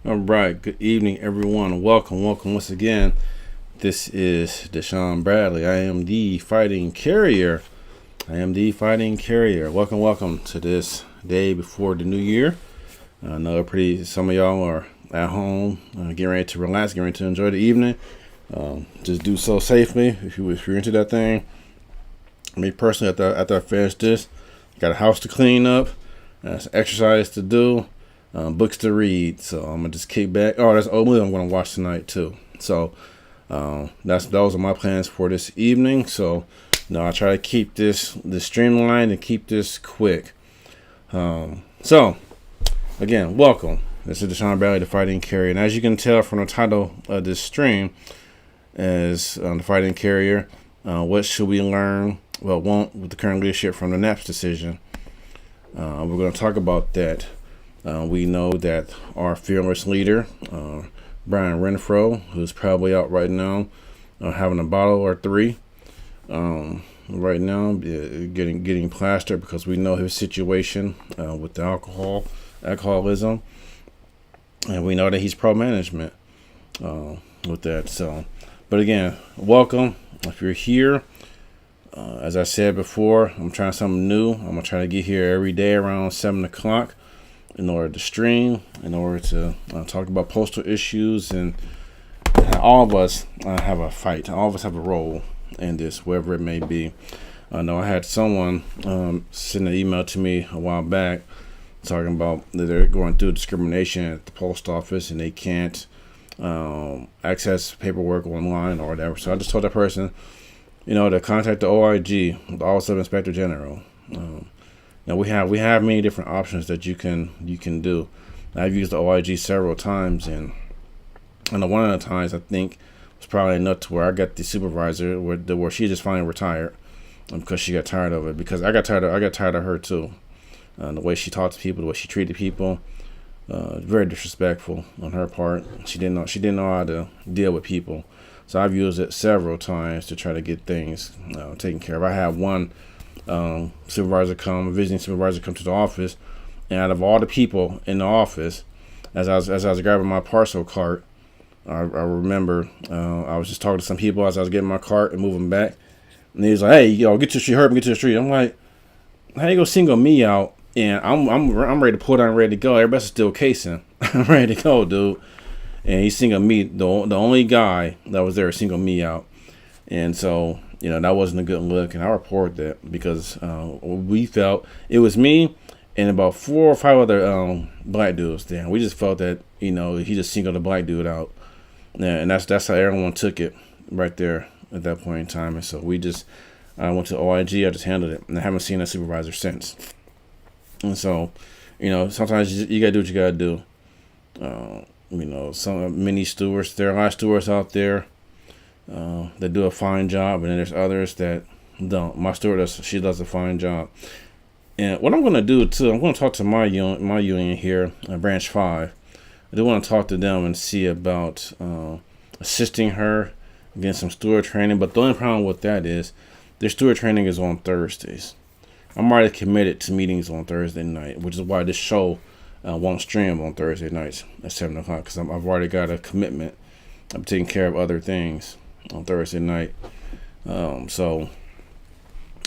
All right, good evening, everyone. Welcome once again. This is Deshaun Bradley. I am the fighting carrier. Welcome to this day before the new year. I know some of y'all are at home, getting ready to relax, getting ready to enjoy the evening. Just do so safely if you're into that thing. Me personally, after I finish this, got a house to clean up, some exercise to do. Books to read, so I'm gonna just kick back. Oh, that's oatmeal I'm gonna watch tonight too. So those are my plans for this evening. So I try to keep this streamlined and keep this quick. So again, welcome. This is Deshaun Bradley, the Fighting Carrier, and as you can tell from the title of this stream, as the Fighting Carrier, what should we learn? Well, won't with the current leadership from the Nalc decision. We're going to talk about that. We know that our fearless leader, Brian Renfro, who's probably out right now, having a bottle or three, right now, getting plastered because we know his situation with the alcoholism, and we know that he's pro-management with that. So, but again, welcome. If you're here, as I said before, I'm trying something new. I'm gonna try to get here every day around 7 o'clock. In order to stream, in order to talk about postal issues, and all of us have a fight. All of us have a role in this, wherever it may be. I know I had someone send an email to me a while back talking about that they're going through discrimination at the post office and they can't access paperwork online or whatever. So I just told that person, to contact the OIG, the Office of Inspector General. Now we have many different options that you can do. I've used the OIG several times, and one of the times I think was probably enough to where I got the supervisor where she just finally retired because she got tired of it. Because I got tired of her too, the way she talked to people, the way she treated people, very disrespectful on her part. She didn't know how to deal with people. So I've used it several times to try to get things taken care of. I had one visiting supervisor come to the office, and out of all the people in the office, as I was grabbing my parcel cart, I remember I was just talking to some people as I was getting my cart and moving back, and he was like, "Hey, get to the street, hurry up, get to the street." I'm like, "How you gonna single me out?" And I'm ready to pull down, ready to go. Everybody's still casing. I'm ready to go, dude. And he singled me, the only guy that was there, singled me out, and so. That wasn't a good look, and I reported that because we felt it was me and about 4 or 5 other black dudes there. We just felt that he just singled a black dude out, and that's how everyone took it right there at that point in time. And so I went to OIG. I just handled it, and I haven't seen a supervisor since. And so, sometimes you gotta do what you gotta do. Some many stewards. There are a lot of stewards out there. They do a fine job, and then there's others that don't. My stewardess, she does a fine job. And what I'm going to do too, I'm going to talk to my union here, Branch 5. I do want to talk to them and see about assisting her, getting some steward training. But the only problem with that is their steward training is on Thursdays. I'm already committed to meetings on Thursday night, which is why this show won't stream on Thursday nights at 7 o'clock, because I've already got a commitment. I'm taking care of other things on Thursday night, so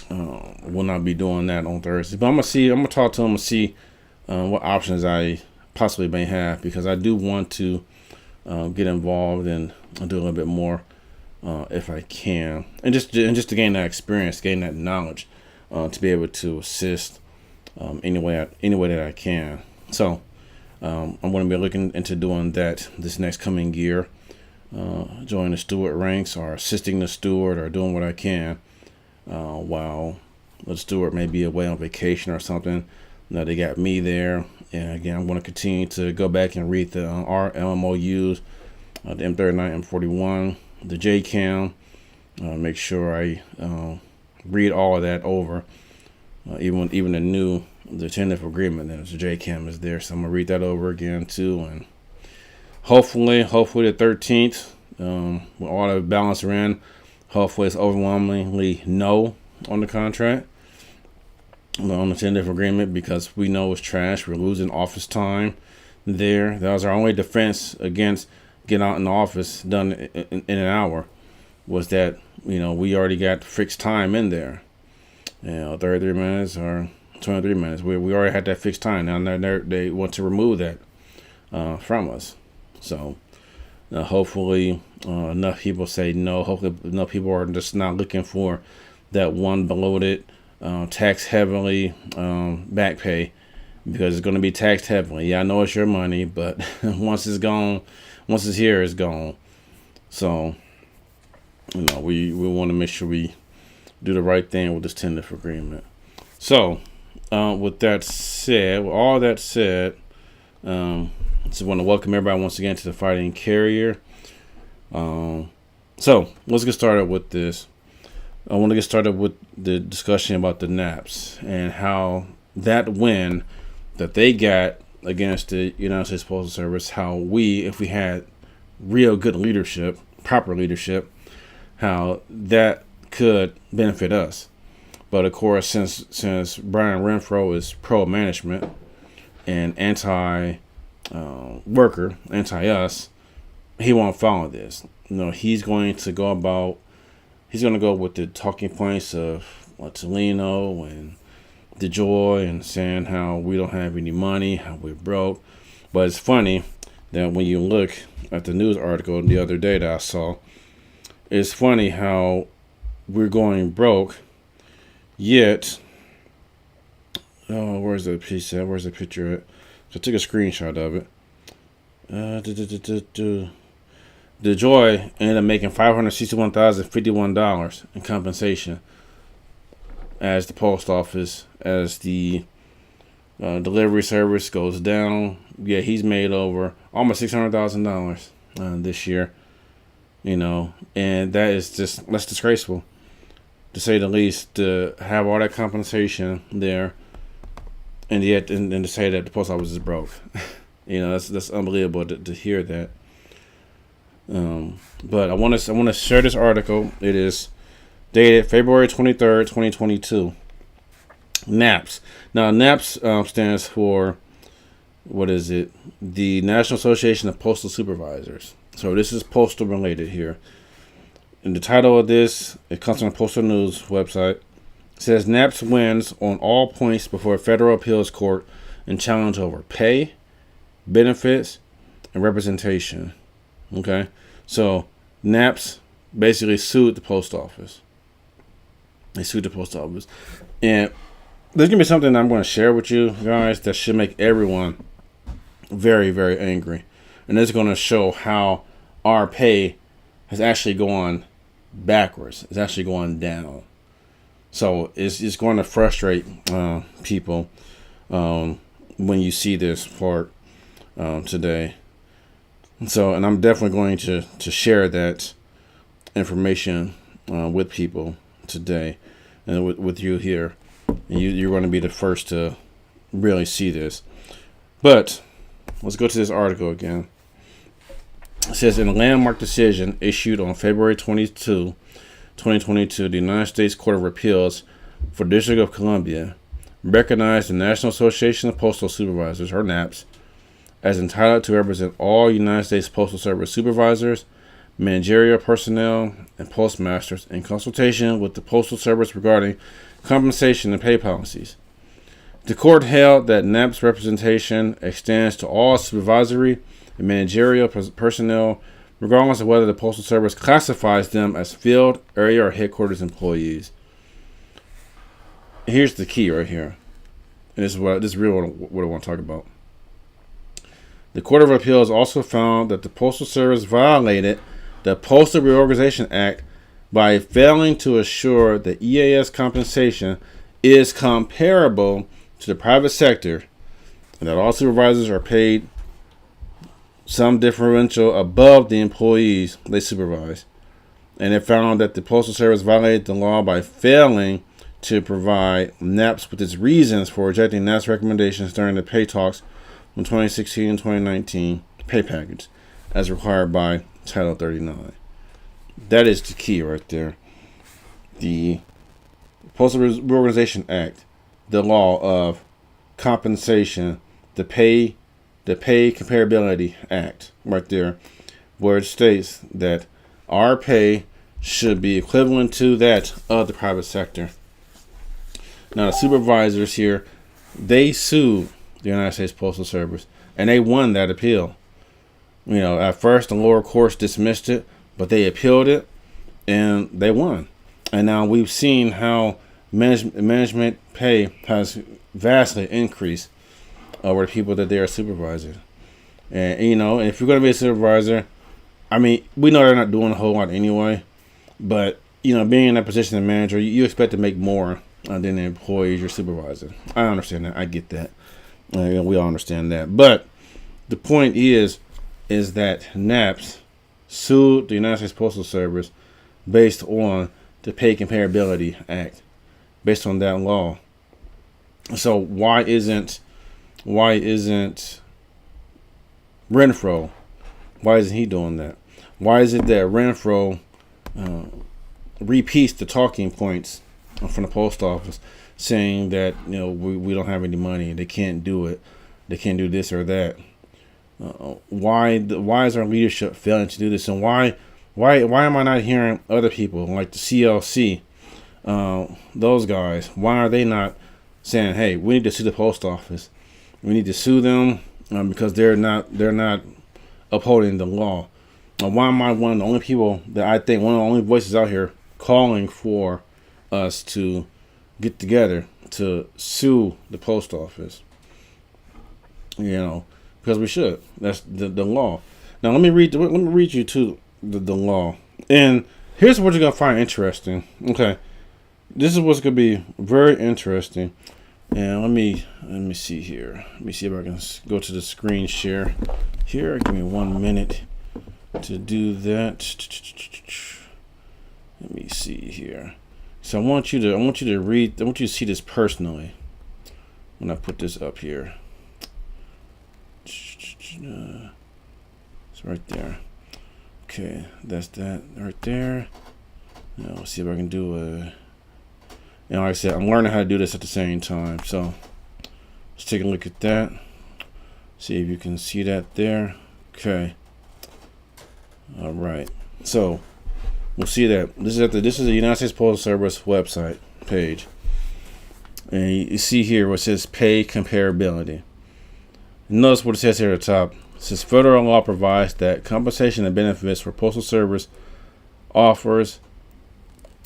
we'll not be doing that on Thursday. But I'm gonna talk to them and see what options I possibly may have, because I do want to get involved and do a little bit more if I can, and just to gain that experience, gain that knowledge, to be able to assist any way that I can. So I'm going to be looking into doing that this next coming year. Join the steward ranks, or assisting the steward, or doing what I can while the steward may be away on vacation or something. They got me there, and again, I'm going to continue to go back and read our LMOUs, the M39, M41, the JCAM. Make sure I read all of that over, even the tentative agreement. That the JCAM is there, so I'm gonna read that over again too, and hopefully the 13th, with all the balance in, hopefully it's overwhelmingly no on the contract, on the tentative agreement, because we know it's trash. We're losing office time there. That was our only defense against getting out in the office done in an hour, was that, we already got fixed time in there. 33 minutes or 23 minutes. We already had that fixed time. Now they want to remove that from us. So hopefully enough people say no. Hopefully enough people are just not looking for that one bloated, tax heavily back pay, because it's going to be taxed heavily. Yeah, I know it's your money, but once it's gone, once it's here, it's gone. So, we want to make sure we do the right thing with this tentative agreement. So, with all that said, I just want to welcome everybody once again to the Fighting Carrier. So, let's get started with this. I want to get started with the discussion about the NAPs and how that win that they got against the United States Postal Service, how if we had real good leadership, proper leadership, how that could benefit us. But of course, since Brian Renfro is pro-management and anti-worker, anti-us, he won't follow this. He's going to go with the talking points of Tolino and DeJoy and saying how we don't have any money, how we're broke. But it's funny that when you look at the news article the other day that I saw, it's funny how we're going broke, yet, where's the piece at? Where's the picture at? So I took a screenshot of it. DeJoy ended up making $561,051 in compensation as the post office, as the delivery service goes down. Yeah, he's made over almost $600,000 this year. And that's disgraceful, to say the least, to have all that compensation there, and yet and to say that the post office is broke. That's unbelievable to hear that. But I want to share this article. It is dated February 23rd, 2022. NAPS. Now, NAPS stands for, what is it? The National Association of Postal Supervisors. So this is postal related here. And the title of this, it comes from the Postal News website. It says NAPS wins on all points before a federal appeals court in challenge over pay, benefits, and representation. Okay, so NAPS basically sued the post office. They sued the post office. And there's going to be something that I'm going to share with you guys that should make everyone very, very angry. And it's going to show how our pay has actually gone backwards. It's actually going down. So it's going to frustrate people when you see this part today. And I'm definitely going to share that information with people today and with you here. And you're going to be the first to really see this. But let's go to this article again. It says, in a landmark decision issued on February 22, 2022, the United States Court of Appeals for the District of Columbia recognized the National Association of Postal Supervisors, or NAPS, as entitled to represent all United States Postal Service supervisors, managerial personnel, and postmasters in consultation with the Postal Service regarding compensation and pay policies. The court held that NAPS representation extends to all supervisory and managerial personnel, regardless of whether the Postal Service classifies them as field, area, or headquarters employees. Here's the key right here. And this is really what I want to talk about. The Court of Appeals also found that the Postal Service violated the Postal Reorganization Act by failing to assure that EAS compensation is comparable to the private sector, and that all supervisors are paid some differential above the employees they supervise. And it found that the Postal Service violated the law by failing to provide NAPS with its reasons for rejecting NAPS recommendations during the pay talks from 2016 and 2019 pay package, as required by Title 39. That is the key right there. The Postal Reorganization Act, the law of compensation, the pay the Pay Comparability Act right there, where it states that our pay should be equivalent to that of the private sector. Now, the supervisors here, they sued the United States Postal Service, and they won that appeal. You know, at first the lower courts dismissed it, but they appealed it, and they won. And now we've seen how management pay has vastly increased over the people that they are supervising. And, you know, if you're going to be a supervisor, I mean, we know they're not doing a whole lot anyway, but, you know, being in that position of manager, you expect to make more than the employees you're supervising. I understand that. I get that. We all understand that. But the point is that NAPS sued the United States Postal Service based on the Pay Comparability Act, based on that law. So why isn't Renfro? Why isn't he doing that? Why is it that Renfro repeats the talking points from the post office, saying that, you know, we don't have any money, they can't do it, they can't do this or that? Why is our leadership failing to do this? And why am I not hearing other people like the CLC, those guys? Why are they not saying, hey, we need to sue the post office, we need to sue them because they're not upholding the law? Why am I one of the only people that I think, one of the only voices out here calling for us to get together to sue the post office? You know, because we should. That's the law. Now let me read you to the law. And here's what you're gonna find interesting. Okay, this is what's gonna be very interesting. And let me see here. Let me see if I can go to the screen share here. Give me 1 minute to do that. Let me see here. So I want you to read. I want you to see this personally when I put this up here. It's right there. Okay, that's that right there. Now let's see if I can do a. And like I said, I'm learning how to do this at the same time. So let's take a look at that. See if you can see that there. Okay. All right. So we'll see that this is the United States Postal Service website page, and you see here what says pay comparability. Notice what it says here at the top. It says federal law provides that compensation and benefits for Postal Service officers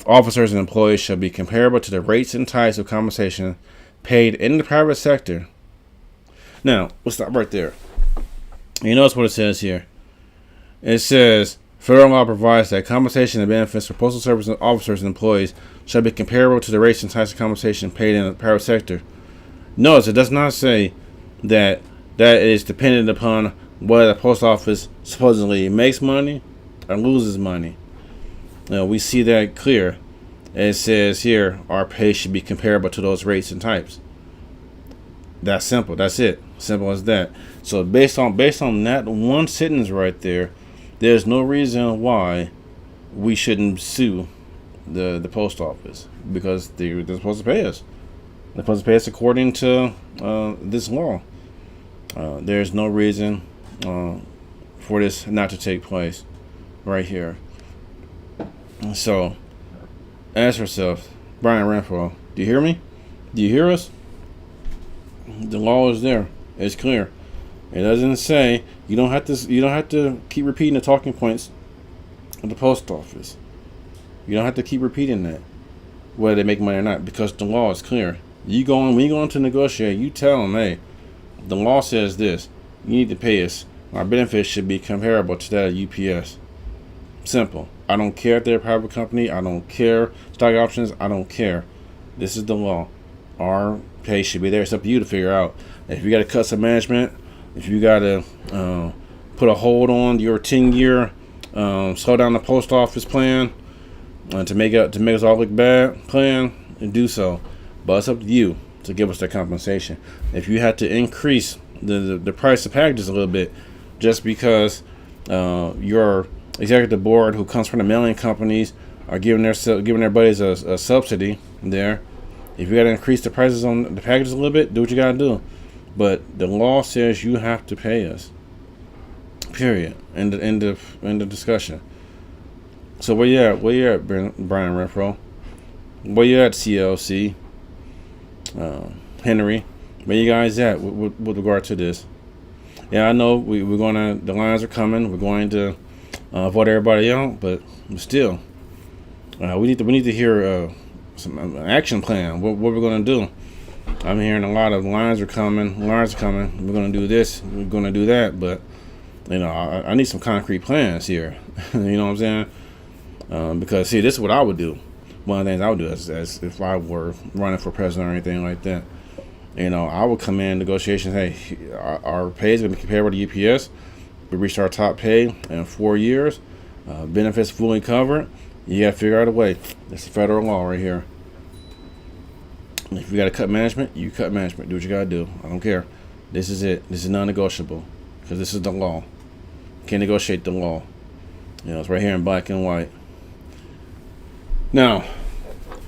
and employees shall be comparable to the rates and types of compensation paid in the private sector. Now, we'll stop right there. You notice what it says here. It says federal law provides that compensation and benefits for Postal Service officers and employees shall be comparable to the rates and types of compensation paid in the private sector. Notice it does not say that is dependent upon whether the post office supposedly makes money or loses money. We see that clear. It says here our pay should be comparable to those rates and types. That's simple. That's it. Simple as that. So based on that one sentence right there, there's no reason why we shouldn't sue the post office, because they're supposed to pay us. They're supposed to pay us according to this law. There's no reason for this not to take place right here. So ask yourself, Brian Renfro, do you hear me? Do you hear us? The law is there. It's clear. It doesn't say you don't have to keep repeating the talking points of the post office. You don't have to keep repeating that, whether they make money or not, because the law is clear. When you go on to negotiate, you tell them, hey, the law says this. You need to pay us. Our benefits should be comparable to that of UPS. Simple. I don't care if they're a private company. I don't care. Stock options. I don't care. This is the law. Our pay should be there. It's up to you to figure out. If you got to cut some management, if you got to put a hold on your 10-year slow down the post office plan to make us all look bad plan, and do so. But it's up to you to give us that compensation. If you have to increase the price of packages a little bit, just because your executive board, who comes from the mailing companies, are giving their buddies a subsidy there. If you got to increase the prices on the packages a little bit, do what you got to do. but the law says you have to pay us. Period. End of discussion. So where you at? Where you at, Brian Renfro? Where you at, CLC? Henry? Where you guys at with regard to this? Yeah, I know we're gonna. The lines are coming. We're going to vote everybody out, but still, we need to hear some action plan. What we're gonna do? I'm hearing a lot of lines are coming. Lines are coming. We're gonna do this. We're gonna do that. But I need some concrete plans here. You know what I'm saying? Because see, this is what I would do. One of the things I would do as if I were running for president or anything like that. I would come in negotiations. Hey, our pay is going to be comparable to UPS. We reached our top pay in 4 years. Benefits fully covered. You got to figure out a way. It's federal law right here. If you got to cut management, you cut management. Do what you got to do. I don't care. This is it. This is non-negotiable because this is the law. You can't negotiate the law. It's right here in black and white. Now,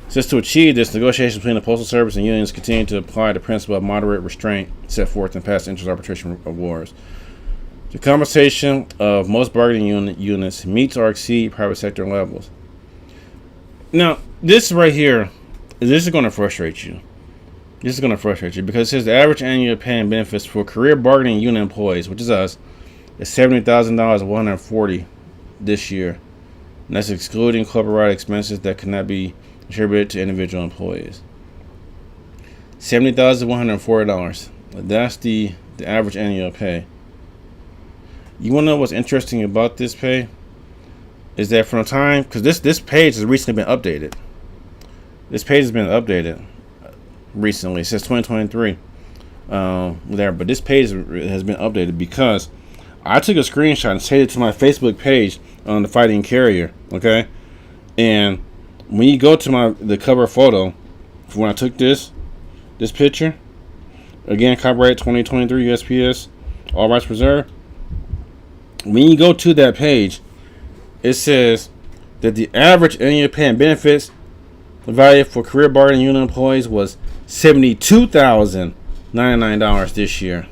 since to achieve this, negotiations between the Postal Service and unions continue to apply the principle of moderate restraint set forth in past interest arbitration awards. The compensation of most bargaining units meets or exceeds private sector levels. Now, this right here, this is going to frustrate you. This is going to frustrate you because it says the average annual pay and benefits for career bargaining unit employees, which is us, is $70,140 this year. And that's excluding corporate expenses that cannot be attributed to individual employees. $70,140. That's the average annual pay. You want to know what's interesting about this pay? Is that from the time, because this page has recently been updated. This page has been updated recently, since 2023. But this page has been updated because I took a screenshot and saved it to my Facebook page on the Fighting Carrier. Okay, and when you go to the cover photo, when I took this picture, again, copyright 2023 USPS, all rights reserved. When you go to that page, it says that the average annual pay and benefits value for career bargaining unit employees was $72,099 this year.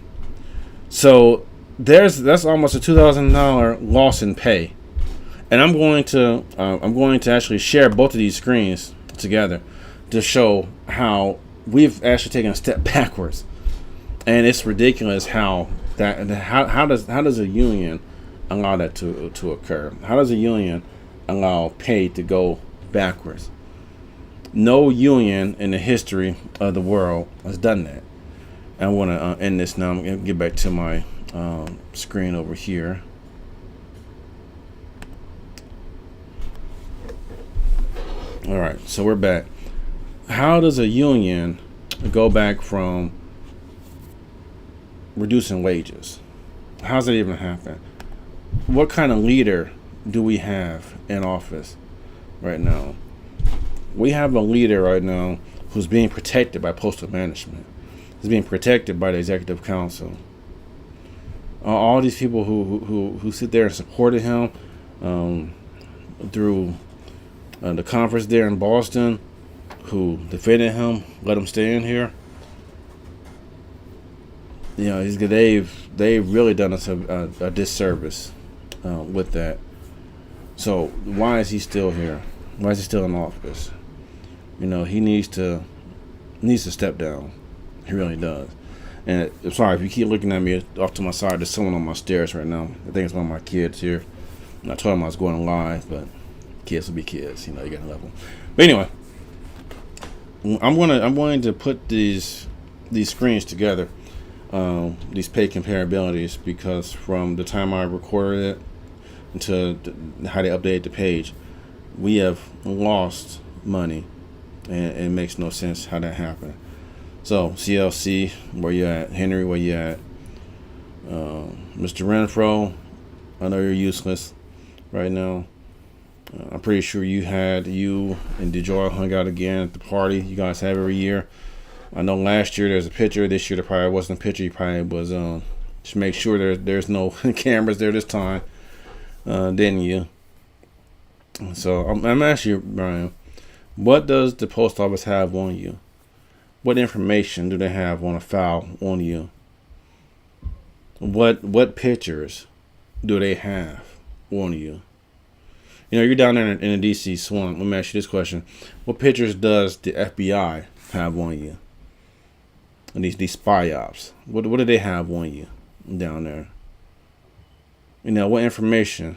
So that's almost a $2,000 loss in pay. And I'm going to actually share both of these screens together to show how we've actually taken a step backwards, and it's ridiculous how does a union allow that to occur? How does a union allow pay to go backwards? No union in the history of the world has done that. I want to end this now. I'm going to get back to my screen over here. All right, so we're back. How does a union go back from reducing wages? How does that even happen? What kind of leader do we have in office right now? We have a leader right now who's being protected by postal management. He's being protected by the executive council. All these people who sit there and supported him through the conference there in Boston, who defended him, let him stay in here. They've really done us a disservice with that. So why is he still here? Why is he still in office? He needs to step down. He really does. And I'm sorry if you keep looking at me off to my side. There's someone on my stairs right now. I think it's one of my kids here. And I told him I was going live, but kids will be kids. You gotta love them. But anyway, I'm going to put these screens together, these pay comparabilities, because from the time I recorded it until how they updated the page, we have lost money, and it makes no sense how that happened. So CLC, where you at? Henry, where you at? Mr. Renfro, I know you're useless right now. I'm pretty sure you and DeJoy hung out again at the party you guys have every year. I know last year there's a picture. This year there probably wasn't a picture. You probably was just make sure there's no cameras there this time. Didn't you? So I'm asking you, Brian, what does the post office have on you? What information do they have on a file on you What pictures do they have on you? You're down there in the DC swamp. Let me ask you this question: what pictures does the FBI have on you? And these spy ops. What do they have on you down there? What information,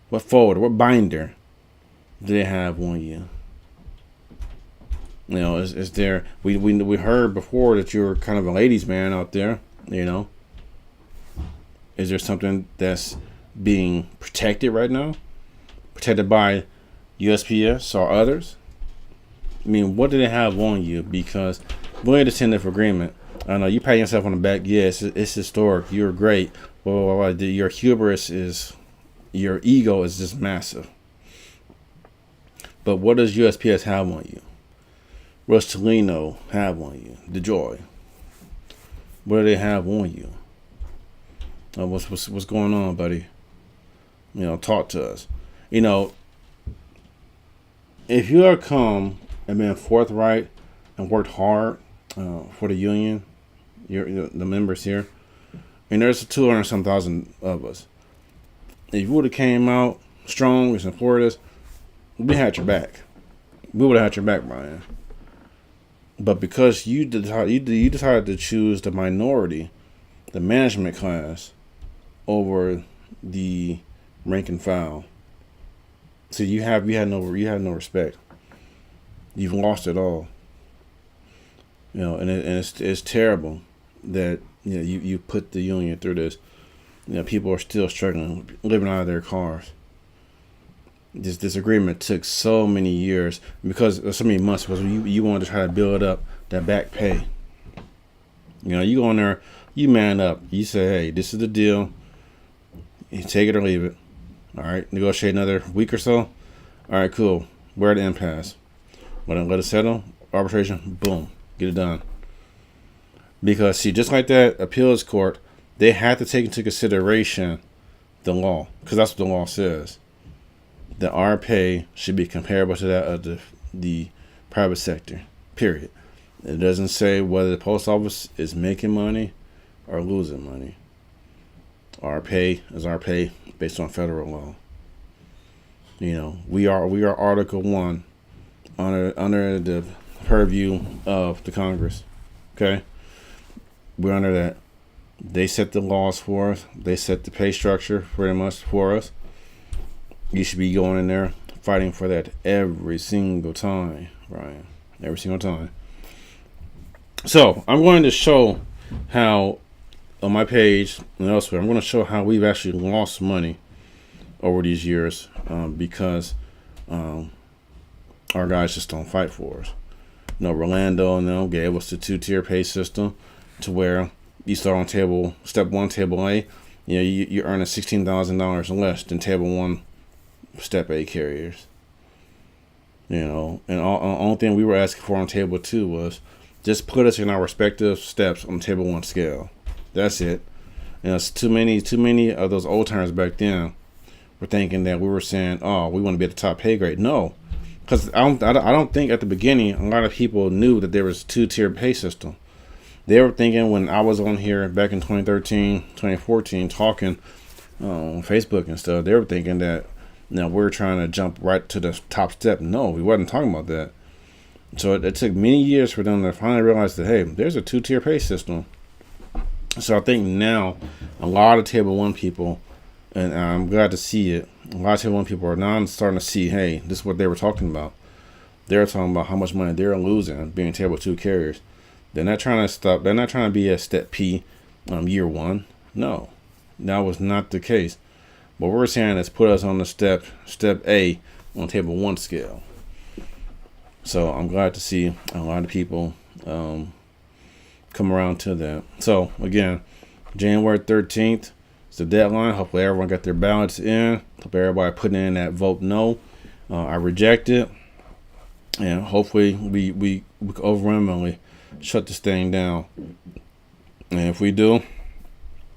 what folder, what binder do they have on you? Is there? We heard before that you were kind of a ladies' man out there. Is there something that's being protected right now? Protected by USPS or others? What do they have on you? Because we're in a tentative agreement. I know you pat yourself on the back. Yeah, it's historic. You're great. Well, your your ego is just massive. But what does USPS have on you? What does Toledo have on you? DeJoy. What do they have on you? What's going on, buddy? Talk to us. If you have come and been forthright and worked hard for the union, the members here, and there's 200-some thousand of us. If you would have came out strong and supported us, we had your back. We would have had your back, Brian. But because you decided to choose the minority, the management class, over the rank and file, so you had no respect. You've lost it all. And it's terrible that you put the union through this. People are still struggling, living out of their cars. This disagreement took so many years because so many months because you wanted to try to build up that back pay. You go in there, you man up, you say, hey, this is the deal. You take it or leave it. All right, negotiate another week or so. All right, cool. We're at the impasse. Let it settle. Arbitration, boom, get it done. Because see, just like that appeals court, they had to take into consideration the law, because that's what the law says. That our pay should be comparable to that of the private sector. Period. It doesn't say whether the post office is making money or losing money. Our pay is our pay based on federal law. We are Article 1 under the purview of the Congress. Okay? We're under that. They set the laws for us. They set the pay structure pretty much for us. You should be going in there fighting for that every single time, Ryan. Every single time. So I'm going to show how on my page and elsewhere, I'm going to show how we've actually lost money over these years because our guys just don't fight for us. Rolando and them gave us the 2-tier pay system to where you start on step 1, table A. You're earning $16,000 less than table 1, step A carriers. And the only thing we were asking for on table 2 was just put us in our respective steps on table 1 scale. That's it. It's too many of those old timers back then were thinking that we were saying, oh, we want to be at the top pay grade. No, because I don't think at the beginning a lot of people knew that there was a 2-tier pay system. They were thinking when I was on here back in 2013, 2014, talking on Facebook and stuff, they were thinking that we're trying to jump right to the top step. No, we wasn't talking about that. So it took many years for them to finally realize that, hey, there's a 2-tier pay system. So I think now a lot of Table 1 people, and I'm glad to see it, a lot of Table 1 people are now starting to see, hey, this is what they were talking about. They're talking about how much money they're losing being Table 2 carriers. They're not trying to stop. They're not trying to be at step P year 1. No, that was not the case. What we're saying is put us on the step A on Table 1 scale. So I'm glad to see a lot of people come around to that. So again, January 13th is the deadline. Hopefully everyone got their ballots in. Hope everybody putting in that vote no. I reject it. And hopefully we overwhelmingly shut this thing down. And if we do,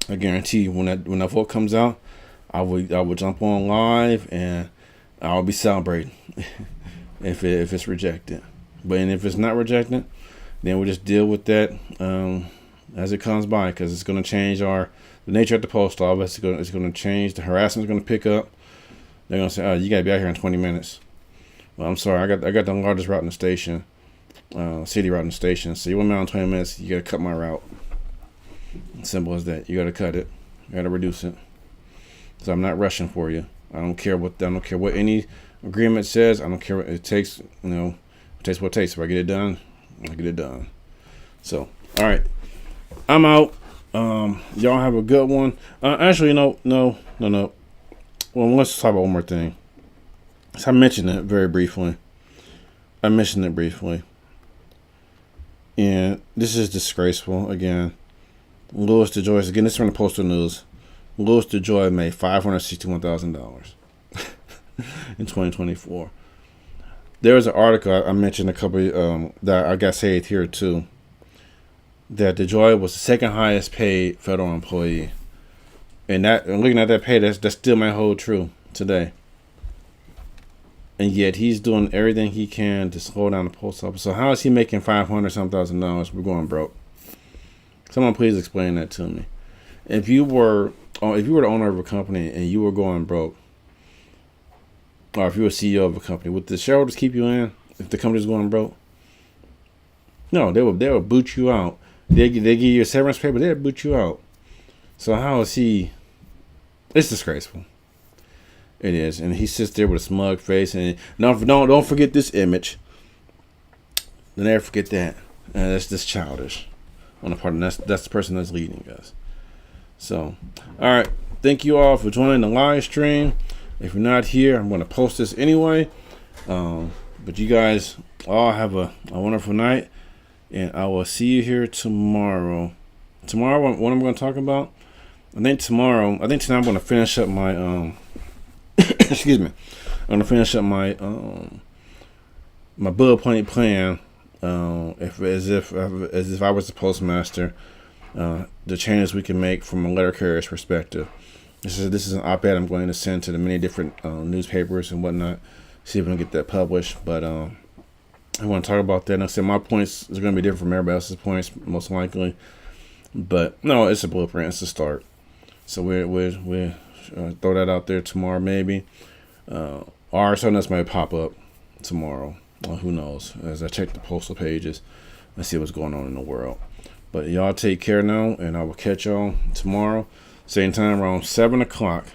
I guarantee you when that vote comes out, I will jump on live and I'll be celebrating if it's rejected. But if it's not rejected, then we'll just deal with that as it comes by, because it's going to change our the nature of the post office is going to change. The harassment is going to pick up. They're going to say, "Oh, you got to be out here in 20 minutes." Well, I'm sorry, I got the largest route in the station, city route in the station. So you want me out in 20 minutes, you got to cut my route. Simple as that. You got to cut it. You got to reduce it. So I'm not rushing for you. I don't care what any agreement says. I don't care what it takes. It takes what it takes. If I get it done, I get it done. So, all right, I'm out. Y'all have a good one. Actually, no. Well, let's talk about one more thing. So I mentioned it very briefly. And this is disgraceful. Again, Louis DeJoy. Again, this is from the Postal News. Louis DeJoy made $561,000 in 2024. There was an article I mentioned a couple that I got saved here too. That DeJoy was the second highest paid federal employee, and looking at that pay, that still might hold true today. And yet he's doing everything he can to slow down the post office. So how is he making $500,000? We're going broke. Someone please explain that to me. If you were the owner of a company and you were going broke, or if you were CEO of a company, would the shareholders keep you in if the company's going broke? No, they would boot you out. They give you a severance pay, but they'd boot you out. So how is he? It's disgraceful. It is, and he sits there with a smug face, and don't forget this image. Don't ever forget that. That's just childish on the part, and that's the person that's leading us. So, all right, thank you all for joining the live stream. If you're not here, I'm going to post this anyway. But you guys all have a wonderful night, and I will see you here tomorrow. Tomorrow, what I'm going to talk about? I think tonight I'm going to finish up my excuse me. I'm going to finish up my my bullet point plan. As if I was the postmaster, the changes we can make from a letter carrier's perspective. This is an op-ed I'm going to send to the many different newspapers and whatnot. See if we can get that published. But I want to talk about that. And I said my points is going to be different from everybody else's points, most likely. But no, it's a blueprint. It's a start. So we'll throw that out there tomorrow, maybe. Or something else might pop up tomorrow. Well, who knows? As I check the postal pages and see what's going on in the world. But y'all take care now, and I will catch y'all tomorrow. Same time around 7 o'clock.